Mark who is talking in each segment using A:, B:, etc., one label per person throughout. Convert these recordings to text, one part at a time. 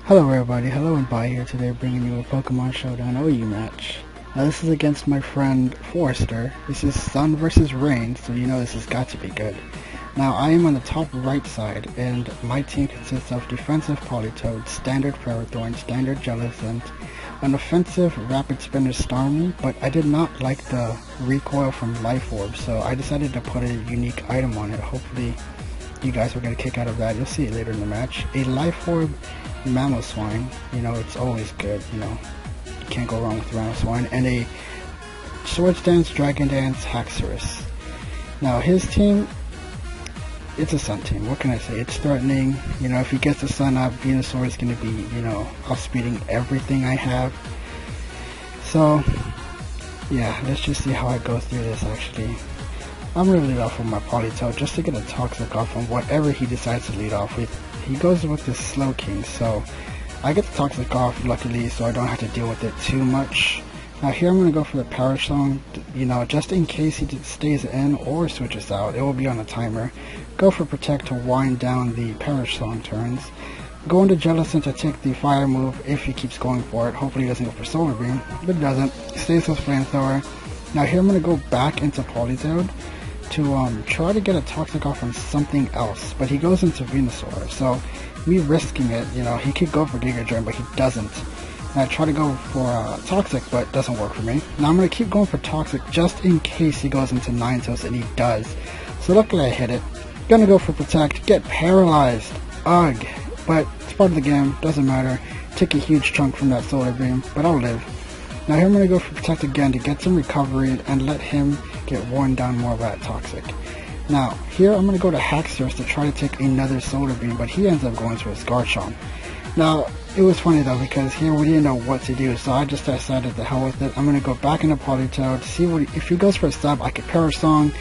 A: Hello everybody, hello and bye here today, bringing you a Pokemon Showdown OU match. Now this is against my friend Forrester. This is Sun versus Rain, so you know this has got to be good. Now I am on the top right side, and my team consists of defensive Politoed, standard Ferrothorn, standard Jellicent, an offensive Rapid Spinner Starmie, but I did not like the recoil from Life Orb, so I decided to put a unique item on it. Hopefully you guys will get a kick out of that. You'll see it later in the match. A Life Orb Mamoswine, you know, it's always good, you know, you can't go wrong with Mamoswine, and a Swords Dance, Dragon Dance, Haxorus. Now his team, it's a Sun team, what can I say, it's threatening, you know, if he gets the Sun up, Venusaur is going to be, you know, outspeeding everything I have. So, yeah, let's just see how I go through this actually. I'm going to lead off with my Politoed just to get a Toxic off on whatever he decides to lead off with. He goes with the Slowking, so I get the Toxic off luckily, so I don't have to deal with it too much. Now here I'm going to go for the Power Song, you know, just in case he stays in or switches out. It will be on a timer. Go for Protect to wind down the Power Song turns. Go into Jellicent to take the Fire move if he keeps going for it. Hopefully he doesn't go for Solar Beam, but he doesn't. He stays with Flamethrower. Now here I'm going to go back into Politoed to try to get a Toxic off on something else, but he goes into Venusaur, so me risking it, you know, he could go for Giga Drain, but he doesn't. And I try to go for Toxic, but it doesn't work for me. Now I'm going to keep going for Toxic just in case he goes into Ninetales, and he does. So luckily I hit it. Gonna go for Protect, get paralyzed. Ugh, but it's part of the game, doesn't matter. Take a huge chunk from that Solar Beam, but I'll live. Now here I'm going to go for Protect again to get some recovery and let him get worn down more by that Toxic. Now here I'm going to go to Haxorus to try to take another Solar Beam, but he ends up going to his Garchomp. Now it was funny though, because here we didn't know what to do, so I just decided to hell with it. I'm going to go back into Politoed to see what if he goes for a sub I could Power Song,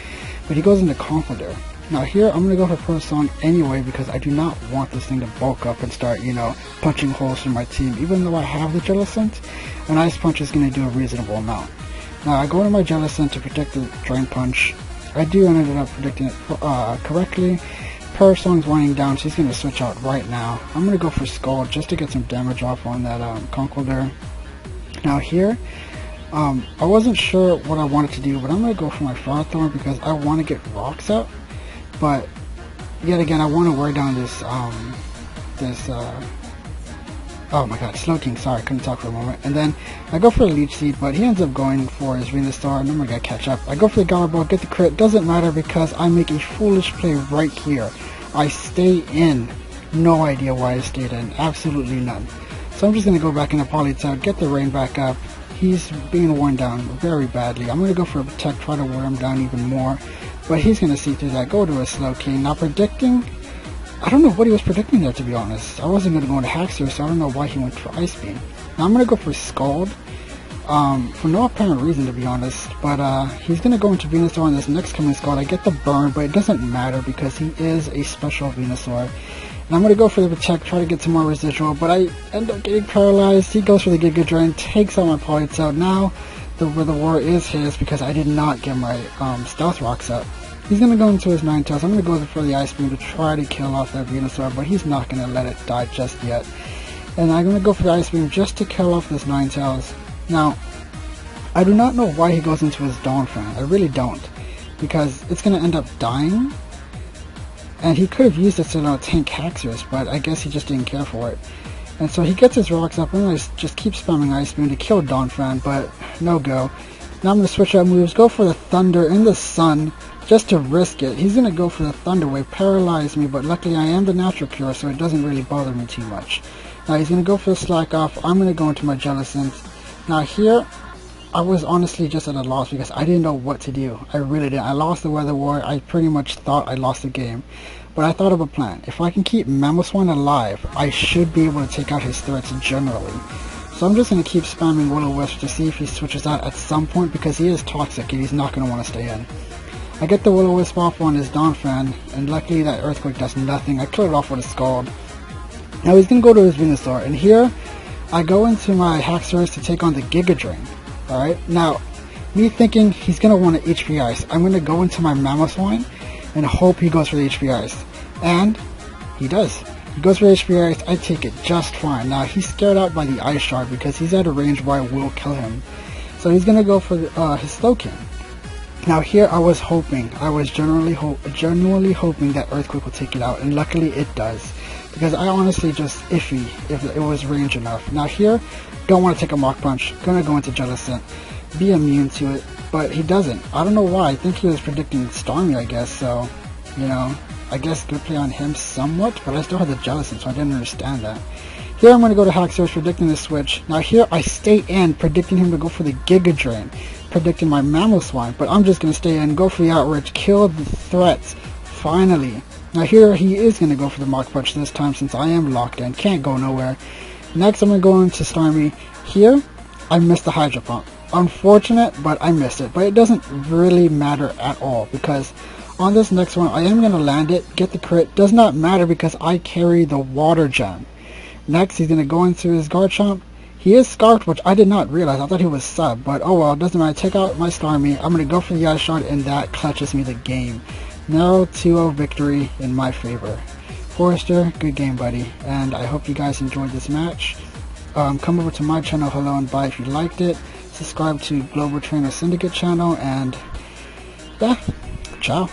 A: but he goes into Conkeldurr. Now here I'm going to go for Power Song anyway, because I do not want this thing to bulk up and start, you know, punching holes through my team, even though I have the Jellicent. An Ice Punch is going to do a reasonable amount. Now I go into my Jellicent to protect the Drain Punch. I do ended up predicting it correctly. Power Song's winding down, so he's going to switch out right now. I'm going to go for Scald just to get some damage off on that Conkeldurr. Now here, I wasn't sure what I wanted to do, but I'm going to go for my Ferrothorn because I want to get rocks up. But yet again, I want to wear down this oh my god, Slowking, sorry, I couldn't talk for a moment. And then I go for a Leech Seed, but he ends up going for his Venusaur, and I'm gonna catch up. I go for the Garbo, get the crit, doesn't matter because I make a foolish play right here. I stay in. No idea why I stayed in, absolutely none. So I'm just gonna go back into Politoed, get the Rain back up. He's being worn down very badly. I'm gonna go for a Protect, try to wear him down even more. But he's gonna see through that, go to a Slowking. Now predicting, I don't know what he was predicting there, to be honest. I wasn't going to go into Haxorus, so I don't know why he went for Ice Beam. Now I'm going to go for Scald, for no apparent reason, to be honest. But he's going to go into Venusaur on this next coming Scald. I get the burn, but it doesn't matter because he is a special Venusaur. And I'm going to go for the Protect, try to get some more residual, but I end up getting paralyzed. He goes for the Giga Drain, takes out my Politoed. Now the war is his because I did not get my Stealth Rocks up. He's going to go into his Ninetales. I'm going to go for the Ice Beam to try to kill off that Venusaur, but he's not going to let it die just yet. And I'm going to go for the Ice Beam just to kill off this Ninetales. Now, I do not know why he goes into his Donphan. I really don't. Because it's going to end up dying. And he could have used it to, you know, tank Haxorus, but I guess he just didn't care for it. And so he gets his rocks up. I'm going to just keep spamming Ice Beam to kill Donphan, but no go. Now I'm going to switch out moves, go for the Thunder in the Sun, just to risk it. He's going to go for the Thunder Wave, paralyze me, but luckily I am the Natural Cure, so it doesn't really bother me too much. Now he's going to go for the Slack Off. I'm going to go into my Jellicent. Now here, I was honestly just at a loss because I didn't know what to do. I really didn't. I lost the Weather War. I pretty much thought I lost the game. But I thought of a plan. If I can keep Mamoswine alive, I should be able to take out his threats generally. So I'm just going to keep spamming Will-O-Wisp to see if he switches out at some point because he is toxic and he's not going to want to stay in. I get the Will-O-Wisp off on his Donphan, and luckily that Earthquake does nothing. I clear it off with a Scald. Now he's going to go to his Venusaur, and here I go into my Haxorus to take on the Giga Drain. Alright, now me thinking he's going to want to HP Ice, I'm going to go into my Mamoswine and hope he goes for the HP Ice. And he does. He goes for HP Ice, I take it just fine. Now he's scared out by the Ice Shard because he's at a range where I will kill him. So he's gonna go for his Slowking. Now here I was genuinely hoping that Earthquake will take it out, and luckily it does. Because I honestly just iffy if it was range enough. Now here, don't want to take a Mach Punch, gonna go into Jellicent, be immune to it, but he doesn't. I don't know why, I think he was predicting Starmie, I guess, so, you know, I guess good play on him somewhat, but I still had the Jellicent, so I didn't understand that. Here I'm going to go to Haxorus, predicting the switch. Now here I stay in, predicting him to go for the Giga Drain, predicting my Mamoswine, but I'm just going to stay in, go for the Outrage, kill the threats, finally. Now here he is going to go for the Mach Punch this time since I am locked in, can't go nowhere. Next I'm going to go into Starmie. Here, I missed the Hydro Pump. Unfortunate, but I missed it. But it doesn't really matter at all because on this next one I am going to land it, get the crit. Does not matter because I carry the Water Gem. Next he's going to go into his Garchomp. He is Scarfed, which I did not realize. I thought he was sub, but oh well, it doesn't matter. Take out my Starmie. I'm going to go for the Ice Shard and that clutches me the game. Now 2-0 victory in my favor. Forrester, good game buddy, and I hope you guys enjoyed this match. Come over to my channel, Hello and Bye, if you liked it. Subscribe to Global Trainer Syndicate channel, and yeah, ciao.